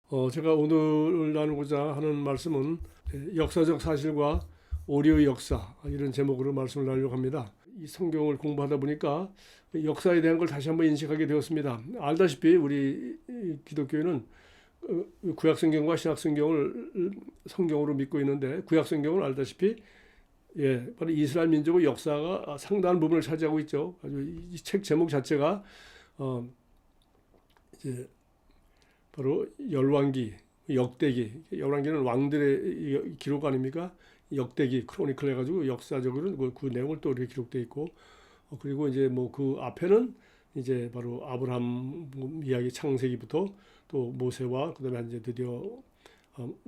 제가 오늘 나누고자 하는 말씀은 역사적 사실과 오류의 역사 이런 제목으로 말씀을 나누려고 합니다. 이 성경을 공부하다 보니까 역사에 대한 걸 다시 한번 인식하게 되었습니다. 알다시피 우리 기독교인은 구약 성경과 신약 성경을 성경으로 믿고 있는데 구약 성경은 알다시피 바로 이스라엘 민족의 역사가 상당한 부분을 차지하고 있죠. 아주 이 책 제목 자체가 이제 바로 열왕기, 역대기. 열왕기는 왕들의 기록 아닙니까? 역대기, 크로니클 해가지고 역사적으로는 그 내용을 또 이렇게 기록되어 있고, 그리고 이제 뭐 그 앞에는 이제 바로 아브라함 이야기 창세기부터 또 모세와 그다음에 이제 드디어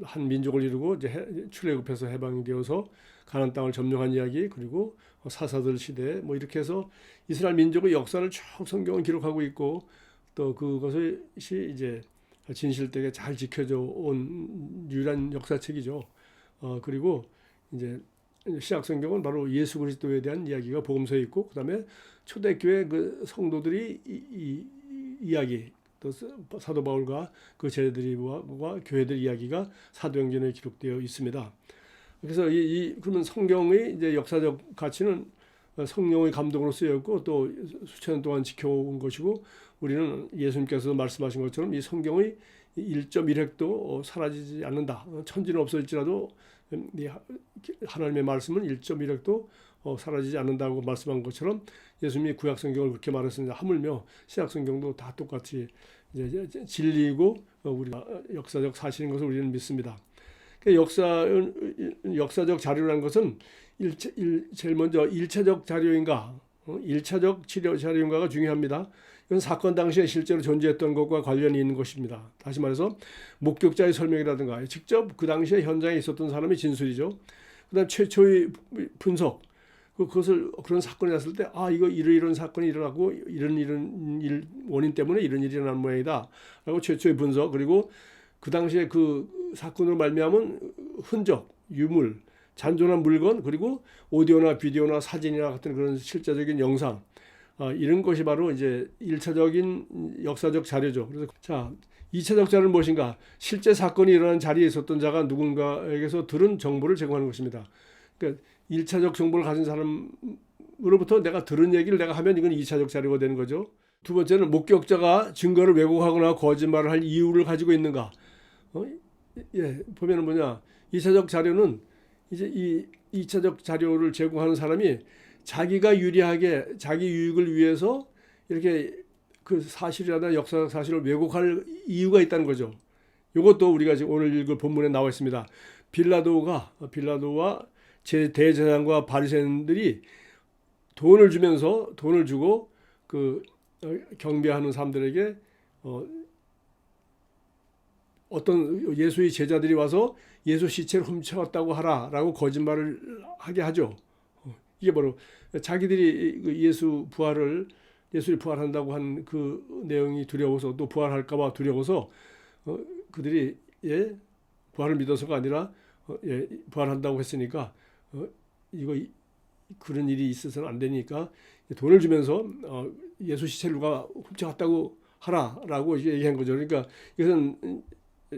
한 민족을 이루고 이제 출애굽해서 해방이 되어서 가나안 땅을 점령한 이야기, 그리고 사사들 시대 뭐 이렇게 해서 이스라엘 민족의 역사를 쭉 성경은 기록하고 있고, 또 그것이 이제 진실되게 잘 지켜져 온 유일한 역사책이죠. 그리고 이제 신약 성경은 바로 예수 그리스도에 대한 이야기가 복음서에 있고, 그다음에 초대교회 그 성도들이 이 이야기, 또 사도 바울과 그 제자들과 교회들 이야기가 사도행전에 기록되어 있습니다. 그래서 그러면 성경의 이제 역사적 가치는 성령의 감동으로 쓰였고 또 수천 년 동안 지켜온 것이고, 우리는 예수님께서 말씀하신 것처럼 이 성경의 1.1획도 사라지지 않는다. 천지는 없어질지라도 하나님의 말씀은 1.1획도 사라지지 않는다고 말씀한 것처럼 예수님이 구약 성경을 그렇게 말했습니다. 하물며 신약 성경도 다 똑같이 이제 진리이고 우리가 역사적 사실인 것을 우리는 믿습니다. 역사적 자료라는 것은 제일 먼저 일차적 자료인가, 1차적 치료 자료인가가 중요합니다. 이건 사건 당시에 실제로 존재했던 것과 관련이 있는 것입니다. 다시 말해서 목격자의 설명이라든가 직접 그 당시에 현장에 있었던 사람의 진술이죠. 그다음 최초의 분석, 그것을 그런 사건이 났을 때 이거 이런 사건이 일어나고 이런 원인 때문에 이런 일이 일어난 모양이다 라고 최초의 분석, 그리고 그 당시에 그 사건으로 말미암은 흔적, 유물, 잔존한 물건, 그리고 오디오나 비디오나 사진이나 같은 그런 실제적인 영상, 이런 것이 바로 이제 1차적인 역사적 자료죠. 그래서 2차적 자료는 무엇인가? 실제 사건이 일어난 자리에 있었던 자가 누군가에게서 들은 정보를 제공하는 것입니다. 그러니까 1차적 정보를 가진 사람으로부터 내가 들은 얘기를 내가 하면 이건 2차적 자료가 되는 거죠. 두 번째는 목격자가 증거를 왜곡하거나 거짓말을 할 이유를 가지고 있는가? 보면은 뭐냐? 2차적 자료는 이제 이 2차적 자료를 제공하는 사람이 자기가 유리하게 자기 유익을 위해서 이렇게 그 사실이라든가 역사적 사실을 왜곡할 이유가 있다는 거죠. 이것도 우리가 지금 오늘 읽을 본문에 나와 있습니다. 빌라도와 대제사장과 바리새인들이 돈을 주고 그 경배하는 사람들에게 어떤 예수의 제자들이 와서 예수 시체를 훔쳐왔다고 하라라고 거짓말을 하게 하죠. 이게 바로 자기들이 예수를 부활한다고 한 그 내용이 두려워서, 또 부활할까봐 두려워서 그들이 부활을 믿어서가 아니라 부활한다고 했으니까 이거 그런 일이 있어서는 안 되니까 돈을 주면서 예수 시체를 누가 훔쳐갔다고 하라라고 얘기한 거죠. 그러니까 이것은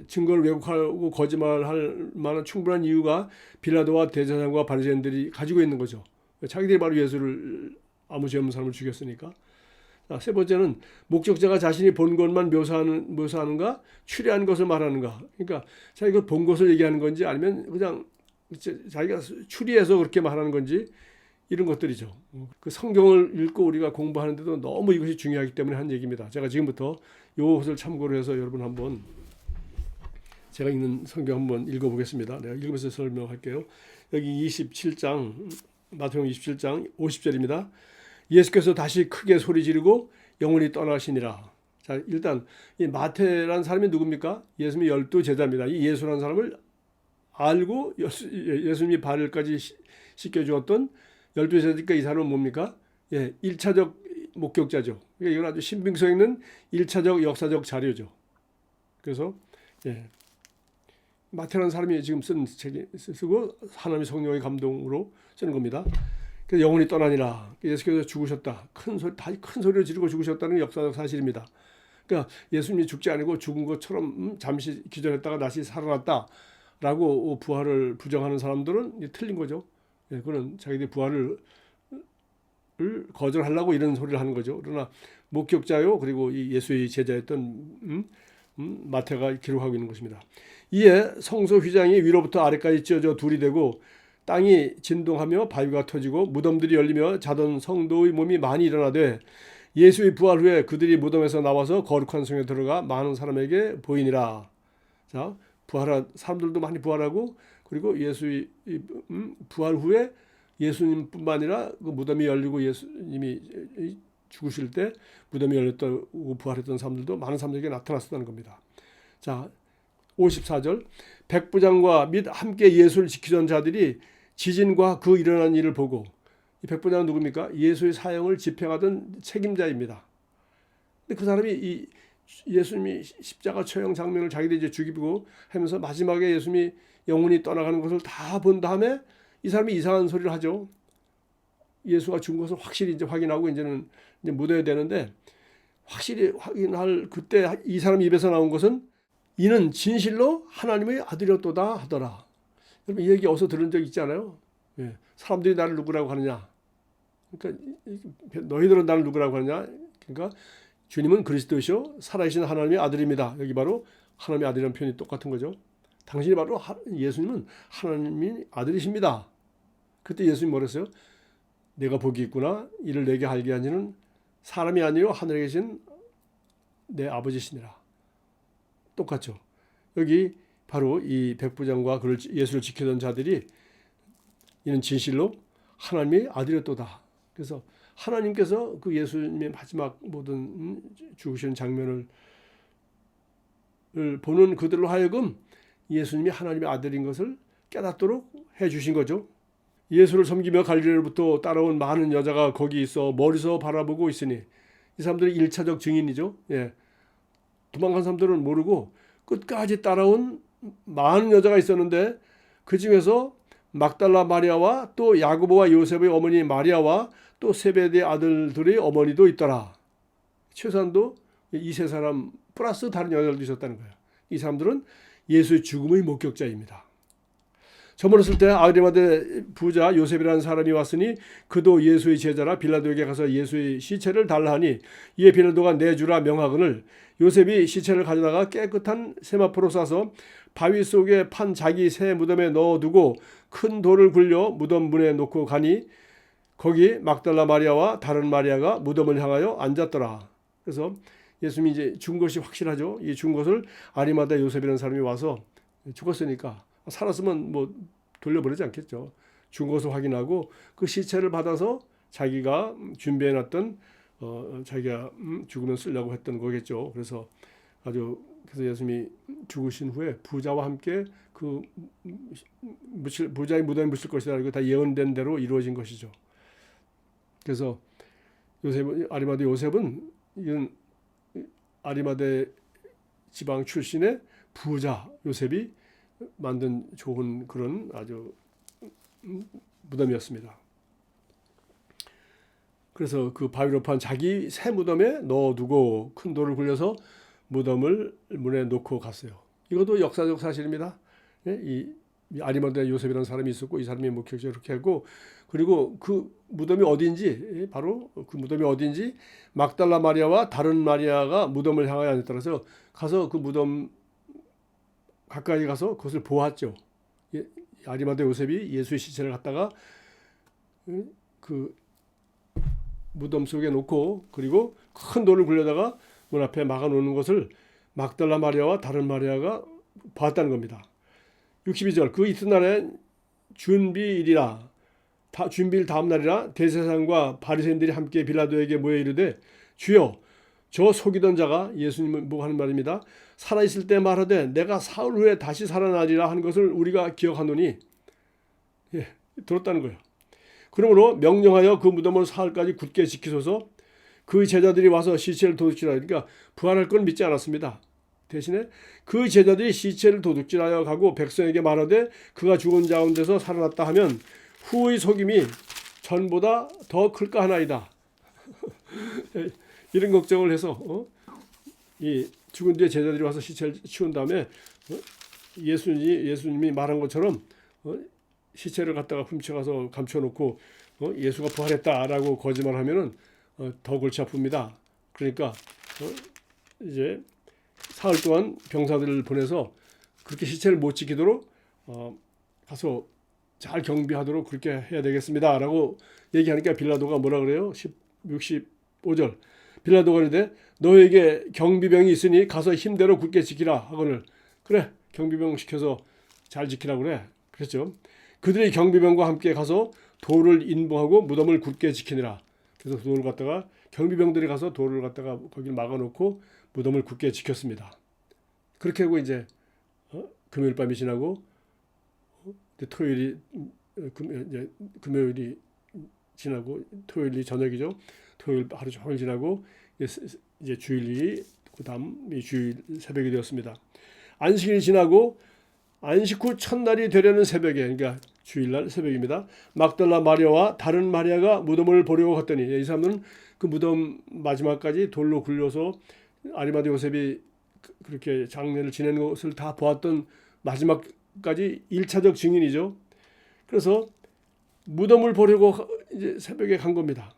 증거를 왜곡하고 거짓말할 만한 충분한 이유가 빌라도와 대제사장과 바리새인들이 가지고 있는 거죠. 자기들이 바로 예수를 아무 죄 없는 사람을 죽였으니까. 세 번째는 목격자가 자신이 본 것만 묘사하는가, 추리한 것을 말하는가. 그러니까 자기가 본 것을 얘기하는 건지 아니면 그냥 자기가 추리해서 그렇게 말하는 건지, 이런 것들이죠. 그 성경을 읽고 우리가 공부하는데도 너무 이것이 중요하기 때문에 한 얘기입니다. 제가 지금부터 이것을 참고로 해서 여러분 한번 제가 읽는 성경 한번 읽어보겠습니다. 내가 읽으면서 설명할게요. 여기 27장, 마태복음 27장 50절입니다. 예수께서 다시 크게 소리 지르고 영원히 떠나시니라. 자, 일단 이 마태라는 사람이 누굽니까? 예수님의 12제자입니다. 이 예수라는 사람을 알고 예수님이 발을까지 씻겨주었던 12제자니까 이 사람은 뭡니까? 1차적 목격자죠. 그러니까 이건 아주 신빙성 있는 1차적 역사적 자료죠. 그래서 마태라는 사람이 지금 쓴 책이 쓰고 하나님의 성령의 감동으로 쓰는 겁니다. 그래서 영혼이 떠나니라. 예수께서 죽으셨다. 큰 소리로 지르고 죽으셨다는 역사적 사실입니다. 그러니까 예수님이 죽지 않고 죽은 것처럼 잠시 기절했다가 다시 살아났다라고 부활을 부정하는 사람들은 틀린 거죠. 예, 그는 자기들이 부활을 거절하려고 이런 소리를 하는 거죠. 그러나 목격자요 그리고 이 예수의 제자였던 마태가 기록하고 있는 것입니다. 이에 성소 휘장이 위로부터 아래까지 찢어져 둘이 되고 땅이 진동하며 바위가 터지고 무덤들이 열리며 자던 성도의 몸이 많이 일어나되 예수의 부활 후에 그들이 무덤에서 나와서 거룩한 성에 들어가 많은 사람에게 보이니라. 자, 부활한 사람들도 많이 부활하고 그리고 예수의 부활 후에 예수님뿐만 아니라 그 무덤이 열리고 예수님이 죽으실 때 무덤이 열렸다고 부활했던 사람들도 많은 사람들에게 나타났었다는 겁니다. 자, 54절 백부장과 및 함께 예수를 지키던 자들이 지진과 그 일어난 일을 보고 이 백부장은 누굽니까? 예수의 사형을 집행하던 책임자입니다. 근데 그 사람이 이 예수님이 십자가 처형 장면을 자기들이 이제 죽이고 하면서 마지막에 예수님이 영혼이 떠나가는 것을 다 본 다음에 이 사람이 이상한 소리를 하죠. 예수가 죽은 것을 확실히 이제 확인하고 이제는 이제 묻어야 되는데 확실히 확인할 그때 이 사람 입에서 나온 것은 이는 진실로 하나님의 아들이었도다 하더라. 여러분 이 얘기 어디서 들은 적 있잖아요. 예. 사람들이 나를 누구라고 하느냐. 그러니까 너희들은 나를 누구라고 하느냐. 그러니까 주님은 그리스도시요 살아계신 하나님의 아들입니다. 여기 바로 하나님의 아들이라는 표현이 똑같은 거죠. 당신이 바로 예수님은 하나님의 아들이십니다. 그때 예수님이 뭐랬어요? 내가 복이 있구나. 이를 내게 알게 하니는 사람이 아니요 하늘에 계신 내 아버지시니라. 똑같죠. 여기 바로 이 백부장과 그를 예수를 지키던 자들이 이는 진실로 하나님의 아들이었도다. 그래서 하나님께서 그 예수님의 마지막 모든 죽으시는 장면을 보는 그들로 하여금 예수님이 하나님의 아들인 것을 깨닫도록 해주신 거죠. 예수를 섬기며 갈릴리로부터 따라온 많은 여자가 거기 있어 멀리서 바라보고 있으니 이 사람들이 1차적 증인이죠. 예. 도망간 사람들은 모르고 끝까지 따라온 많은 여자가 있었는데 그 중에서 막달라 마리아와 또 야고보와 요셉의 어머니 마리아와 또 세베대 아들들의 어머니도 있더라. 최소한도 이 세 사람 플러스 다른 여자들도 있었다는 거예요. 이 사람들은 예수의 죽음의 목격자입니다. 저물었을 때 아리마대 부자 요셉이라는 사람이 왔으니 그도 예수의 제자라 빌라도에게 가서 예수의 시체를 달라 하니 이에 빌라도가 내주라 명하거늘 요셉이 시체를 가져다가 깨끗한 세마포로 싸서 바위 속에 판 자기 새 무덤에 넣어두고 큰 돌을 굴려 무덤 문에 놓고 가니 거기 막달라 마리아와 다른 마리아가 무덤을 향하여 앉았더라. 그래서 예수님이 이제 죽은 것이 확실하죠. 이 죽은 것을 아리마다 요셉이라는 사람이 와서 죽었으니까 살았으면 뭐 돌려보내지 않겠죠. 죽은 것을 확인하고 그 시체를 받아서 자기가 준비해놨던 자기가 죽으면 쓰려고 했던 거겠죠. 그래서 예수님이 죽으신 후에 부자와 함께 그 부자의 무덤에 묻힐 것이다. 이거 다 예언된 대로 이루어진 것이죠. 그래서 아리마대 요셉은 이건 아리마대 지방 출신의 부자 요셉이 만든 좋은 그런 아주 무덤이었습니다. 그래서 그 바위로 판 자기 새 무덤에 넣어두고 큰 돌을 굴려서 무덤을 문에 놓고 갔어요. 이것도 역사적 사실입니다. 이 아리마대 요셉이라는 사람이 있었고 이 사람이 목격자 이렇게 하고 그리고 그 무덤이 어디인지 바로 그 무덤이 어디인지 막달라 마리아와 다른 마리아가 무덤을 향하여 앉았더라서 가서 그 무덤 가까이 가서 그것을 보았죠. 아리마대 요셉이 예수의 시체를 갖다가 그 무덤 속에 놓고 그리고 큰 돌을 굴려다가 문 앞에 막아 놓는 것을 막달라 마리아와 다른 마리아가 봤다는 겁니다. 62절 그 이튿날에 준비일이라 준비일 다음 날이라 대제사장과 바리새인들이 함께 빌라도에게 모여 이르되 주여 저 속이던 자가 예수님을 보고 하는 말입니다. 살아있을 때 말하되 내가 사흘 후에 다시 살아나리라 하는 것을 우리가 기억하노니 들었다는 거예요. 그러므로 명령하여 그 무덤을 사흘까지 굳게 지키소서. 그 제자들이 와서 시체를 도둑질하여 그러니까 부활할 건 믿지 않았습니다. 대신에 그 제자들이 시체를 도둑질하여 가고 백성에게 말하되 그가 죽은 자 가운데서 살아났다 하면 후의 속임이 전보다 더 클까 하나이다. 이런 걱정을 해서 이 죽은 뒤에 제자들이 와서 시체를 치운 다음에 예수님이 말한 것처럼 시체를 갖다가 훔쳐가서 감춰놓고 예수가 부활했다라고 거짓말하면은 더 골치 아픕니다. 그러니까 이제 사흘 동안 병사들을 보내서 그렇게 시체를 못 지키도록 가서 잘 경비하도록 그렇게 해야 되겠습니다라고 얘기하니까 빌라도가 뭐라 그래요? 65절 빌라도가 그러는데 너에게 경비병이 있으니 가서 힘대로 굳게 지키라 하거늘. 그래, 경비병 시켜서 잘 지키라 그래. 그랬죠. 그들이 경비병과 함께 가서 돌을 인봉하고 무덤을 굳게 지키니라. 그래서 돌을 갖다가 경비병들이 가서 돌을 갖다가 거기를 막아놓고 무덤을 굳게 지켰습니다. 그렇게 하고 이제 금요일 밤이 지나고 토요일이 금요일이 지나고 토요일이 저녁이죠. 토요일 하루 종일 지나고 이제 주일이 그다음 주일 새벽이 되었습니다. 안식일이 지나고 안식 후 첫날이 되려는 새벽에, 그러니까 주일날 새벽입니다. 막달라 마리아와 다른 마리아가 무덤을 보려고 갔더니, 이 사람들은 그 무덤 마지막까지 돌로 굴려서 아리마대 요셉이 그렇게 장례를 지낸 것을 다 보았던 마지막까지 1차적 증인이죠. 그래서 무덤을 보려고 이제 새벽에 간 겁니다.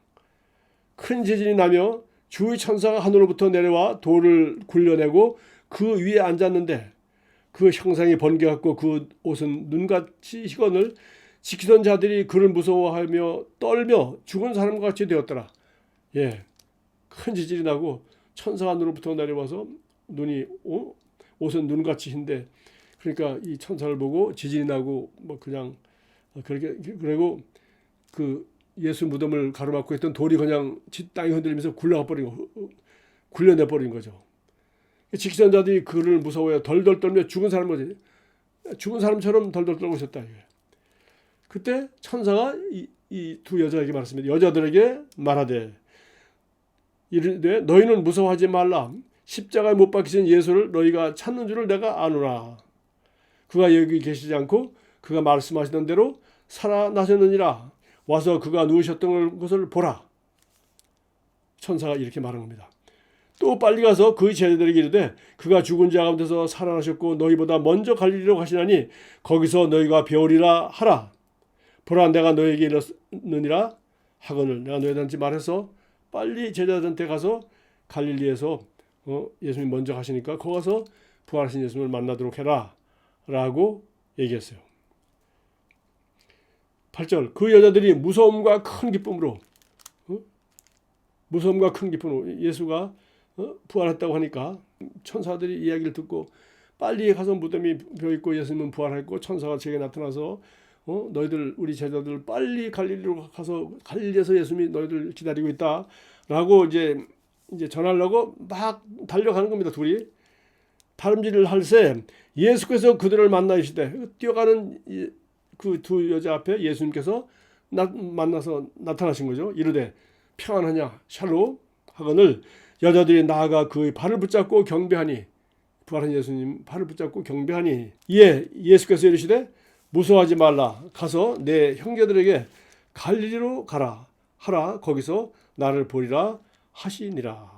큰 지진이 나며 주의 천사가 하늘로부터 내려와 돌을 굴려내고 그 위에 앉았는데 그 형상이 번개같고 그 옷은 눈같이 희건을 지키던 자들이 그를 무서워하며 떨며 죽은 사람과 같이 되었더라. 예, 큰 지진이 나고 천사가 하늘로부터 내려와서 눈이 옷은 눈같이 흰데, 그러니까 이 천사를 보고 지진이 나고 뭐 그냥 그렇게, 그리고 그 예수 무덤을 가로막고 있던 돌이 그냥 땅이 흔들리면서 굴려내 버린 거죠. 지키던 자들이 그를 무서워해 덜덜 떨며 죽은 사람처럼 덜덜 떨고 있었다. 그때 천사가 이 두 여자에게 말했습니다. 여자들에게 말하되 이르되 너희는 무서워하지 말라. 십자가에 못 박히신 예수를 너희가 찾는 줄을 내가 아노라. 그가 여기 계시지 않고 그가 말씀하시던 대로 살아나셨느니라. 와서 그가 누우셨던 것을 보라. 천사가 이렇게 말한 겁니다. 또 빨리 가서 그의 제자들에게 이르되 그가 죽은 자 가운데서 살아나셨고 너희보다 먼저 갈리리로 가시나니 거기서 너희가 배우리라 하라. 보라, 내가 너희에게 이르느니라 하거늘. 내가 너희들한테 말해서 빨리 제자들한테 가서 갈릴리에서 예수님 먼저 가시니까 거기 가서 부활하신 예수님을 만나도록 해라 라고 얘기했어요. 8절 그 여자들이 무서움과 큰 기쁨으로 예수가 부활했다고 하니까 천사들이 이야기를 듣고 빨리 가서 무덤이 비어있고 예수님은 부활했고 천사가 제게 나타나서 너희들 우리 제자들 빨리 갈릴리로 가서 갈릴리에서 예수님이 너희들 기다리고 있다라고 이제 전하려고 막 달려가는 겁니다. 둘이 다름질을 할새 예수께서 그들을 만나시되 뛰어가는 그 두 여자 앞에 예수님께서 만나서 나타나신 거죠. 이르되 평안하냐 샬롬 하거늘. 여자들이 나아가 그의 발을 붙잡고 경배하니, 부활한 예수님 발을 붙잡고 경배하니 이에 예수께서 이르시되 무서워하지 말라. 가서 내 형제들에게 갈릴리로 가라 하라. 거기서 나를 보리라 하시니라.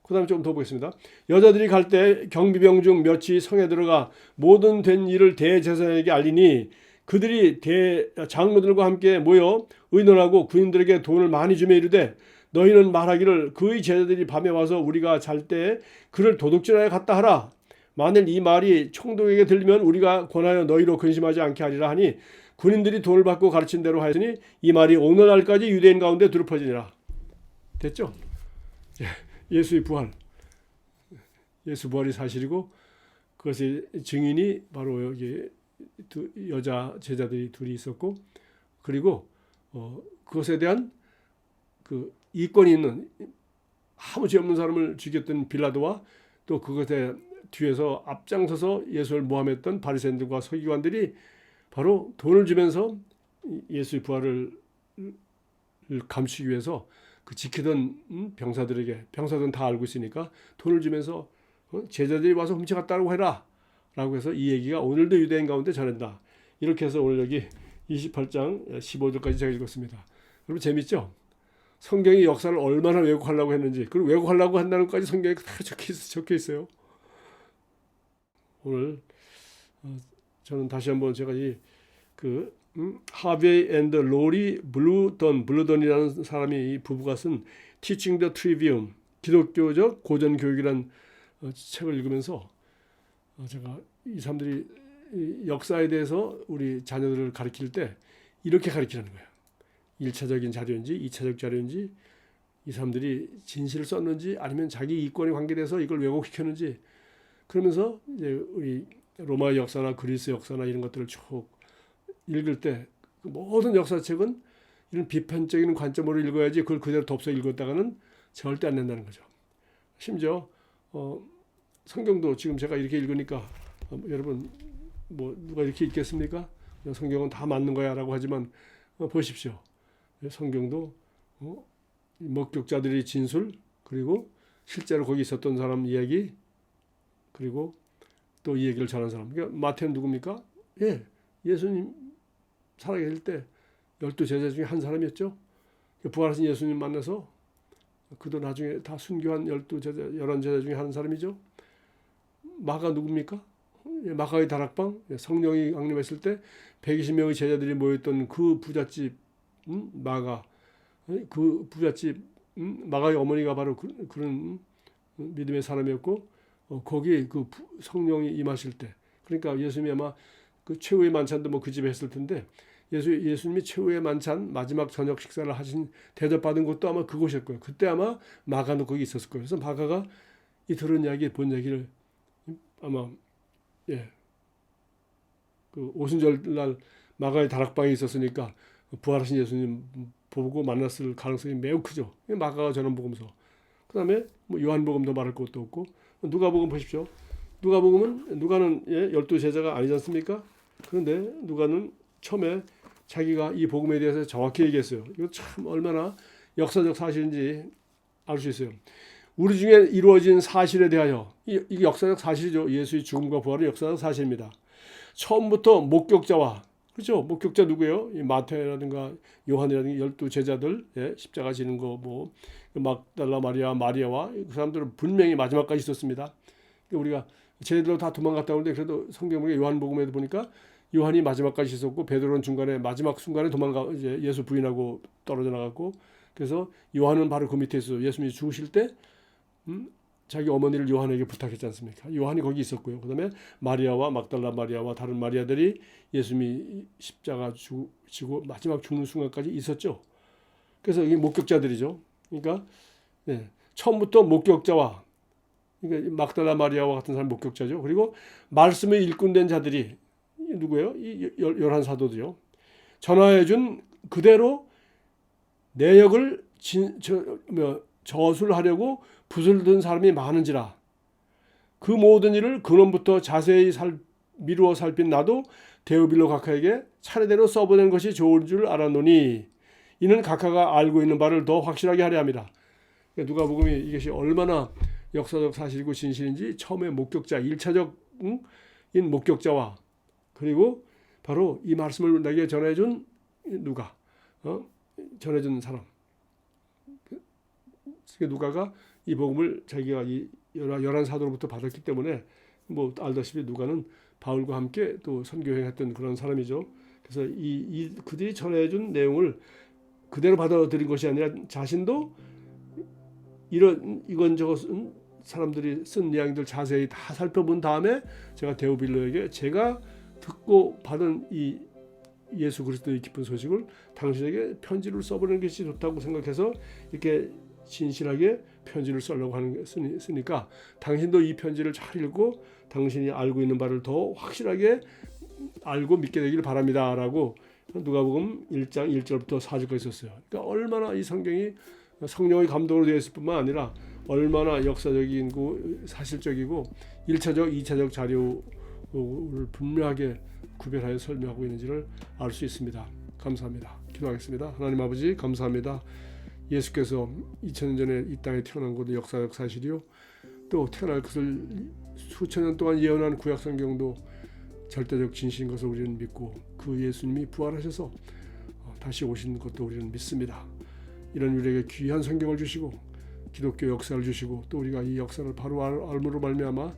그 다음에 좀 더 보겠습니다. 여자들이 갈 때 경비병 중 몇이 성에 들어가 모든 된 일을 대제사장에게 알리니 그들이 대장로들과 함께 모여 의논하고 군인들에게 돈을 많이 주며 이르되 너희는 말하기를 그의 제자들이 밤에 와서 우리가 잘 때 그를 도둑질하여 갔다 하라. 만일 이 말이 총독에게 들리면 우리가 권하여 너희로 근심하지 않게 하리라 하니 군인들이 돈을 받고 가르친 대로 하였으니 이 말이 오늘날까지 유대인 가운데 두루 퍼지니라. 됐죠? 예수의 부활, 예수 부활이 사실이고 그것의 증인이 바로 여기 두 여자 제자들이 둘이 있었고, 그리고 그것에 대한 그 이권이 있는 아무 죄 없는 사람을 죽였던 빌라도와 또 그것에 뒤에서 앞장서서 예수를 모함했던 바리새인들과 서기관들이 바로 돈을 주면서 예수의 부활을 감추기 위해서 그 지키던 병사들은 다 알고 있으니까 돈을 주면서 제자들이 와서 훔쳐갔다고 해라 라고 해서 이 얘기가 오늘도 유대인 가운데 전한다. 이렇게 해서 오늘 여기 28장 15절까지 제가 읽었습니다. 여러분 재밌죠? 성경의 역사를 얼마나 왜곡하려고 했는지, 그리고 왜곡하려고 한다는 것까지 성경에 다 적혀 있어요. 오늘 저는 다시 한번 제가 이 하베이 앤드 로리 블루던이라는 사람이 이 부부가 쓴 Teaching the Trivium, 기독교적 고전 교육이라는 책을 읽으면서 제가 이 사람들이 역사에 대해서 우리 자녀들을 가르칠 때 이렇게 가르치는 거예요. 1차적인 자료인지 2차적 자료인지, 이 사람들이 진실을 썼는지 아니면 자기 이권에 관계돼서 이걸 왜곡시켰는지, 그러면서 이제 우리 로마 역사나 그리스 역사나 이런 것들을 쭉 읽을 때 모든 역사책은 이런 비판적인 관점으로 읽어야지, 그걸 그대로 덮어 읽었다가는 절대 안 된다는 거죠. 심지어 성경도 지금 제가 이렇게 읽으니까 여러분 뭐 누가 이렇게 읽겠습니까? 성경은 다 맞는 거야 라고 하지만 보십시오. 성경도 목격자들의 진술, 그리고 실제로 거기 있었던 사람 이야기, 그리고 또 이 얘기를 전한 사람. 그러니까 마태는 누굽니까? 예수님 살아계실 때 12제자 중에 한 사람이었죠. 부활하신 예수님 만나서 그도 나중에 다 순교한 11제자 중에 한 사람이죠. 마가 누굽니까? 마가의 다락방, 성령이 강림했을 때 120명의 제자들이 모였던 그 부잣집 마가, 그 부잣집 마가의 어머니가 바로 그런 믿음의 사람이었고, 거기 그 성령이 임하실 때, 그러니까 예수님이 아마 그 최후의 만찬도 뭐 그 집에 했을 텐데, 예수님이 최후의 만찬 마지막 저녁 식사를 하신 대접받은 곳도 아마 그곳일 거예요. 그때 아마 마가도 거기 있었을 거예요. 그래서 마가가 이 들은 이야기, 본 얘기를 아마 그 오순절 날 마가의 다락방에 있었으니까 부활하신 예수님 보고 만났을 가능성이 매우 크죠. 마가가 전한 복음서. 그다음에 뭐 요한복음도 말할 것도 없고, 누가복음 보십시오. 누가는 12제자가 아니지 않습니까? 그런데 누가는 처음에 자기가 이 복음에 대해서 정확히 얘기했어요. 이거 참 얼마나 역사적 사실인지 알 수 있어요. 우리 중에 이루어진 사실에 대하여, 이게 역사적 사실이죠. 예수의 죽음과 부활은 역사적 사실입니다. 처음부터 목격자와, 그렇죠? 목격자 누구예요? 이 마태라든가 요한이라든가 12제자들, 십자가 지는 거, 뭐 막달라 마리아와 그 사람들은 분명히 마지막까지 있었습니다. 우리가 쟤들도 다 도망갔다 오는데, 그래도 성경에 요한복음에도 보니까 요한이 마지막까지 있었고, 베드로는 중간에 마지막 순간에 이제 예수 부인하고 떨어져 나갔고, 그래서 요한은 바로 그 밑에 있어요. 예수님이 죽으실 때 자기 어머니를 요한에게 부탁했지 않습니까? 요한이 거기 있었고요. 그다음에 마리아와 막달라 마리아와 다른 마리아들이 예수님이 십자가 지고 마지막 죽는 순간까지 있었죠. 그래서 이게 목격자들이죠. 그러니까 처음부터 목격자와, 그러니까 막달라 마리아와 같은 사람 목격자죠. 그리고 말씀의 일꾼된 자들이 누구예요? 이 11사도들이요. 전하해준 그대로 내역을 저술하려고 붓을 든 사람이 많은지라, 그 모든 일을 근원부터 자세히 미루어 살핀 나도 데오빌로 각하에게 차례대로 써보낸 것이 좋은 줄 알았노니, 이는 각하가 알고 있는 바를 더 확실하게 하려 함이라. 누가복음이 이것이 얼마나 역사적 사실이고 진실인지 처음에 목격자, 1차적인 목격자와, 그리고 바로 이 말씀을 내게 전해준 누가, 전해준 사람, 누가가 이 복음을 자기가 이 11사도로부터 받았기 때문에, 뭐 알다시피 누가는 바울과 함께 또 선교행했던 그런 사람이죠. 그래서 그들이 전해준 내용을 그대로 받아들인 것이 아니라 자신도 이건저건 사람들이 쓴 이야기들 자세히 다 살펴본 다음에 제가 데오빌로에게 제가 듣고 받은 이 예수 그리스도의 기쁜 소식을 당신에게 편지를 써보는 것이 좋다고 생각해서 이렇게 진실하게 편지를 쓰려고 쓰니까, 당신도 이 편지를 잘 읽고 당신이 알고 있는 바를 더 확실하게 알고 믿게 되기를 바랍니다 라고 누가복음 1장 1절부터 4절까지 썼어요. 그러니까 얼마나 이 성경이 성령의 감동으로 되어 있을 뿐만 아니라 얼마나 역사적이고 사실적이고 1차적, 2차적 자료를 분명하게 구별하여 설명하고 있는지를 알 수 있습니다. 감사합니다. 기도하겠습니다. 하나님 아버지 감사합니다. 예수께서 2000년 전에 이 땅에 태어난 것도 역사적 사실이요, 또 태어날 것을 수천 년 동안 예언한 구약 성경도 절대적 진실인 것을 우리는 믿고, 그 예수님이 부활하셔서 다시 오신 것도 우리는 믿습니다. 이런 우리에게 귀한 성경을 주시고 기독교 역사를 주시고 또 우리가 이 역사를 바로 알므로 말미암아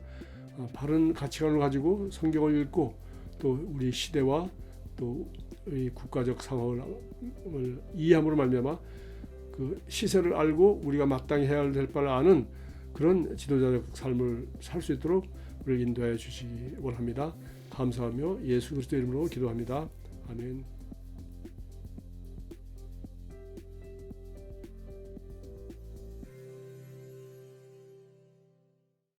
바른 가치관을 가지고 성경을 읽고 또 우리 시대와 또 이 국가적 상황을 이해함으로 말미암아 그 시세를 알고 우리가 마땅히 해야 될 바를 아는 그런 지도자적 삶을 살 수 있도록 우리를 인도하여 주시기 원합니다. 감사하며 예수 그리스도 이름으로 기도합니다. 아멘.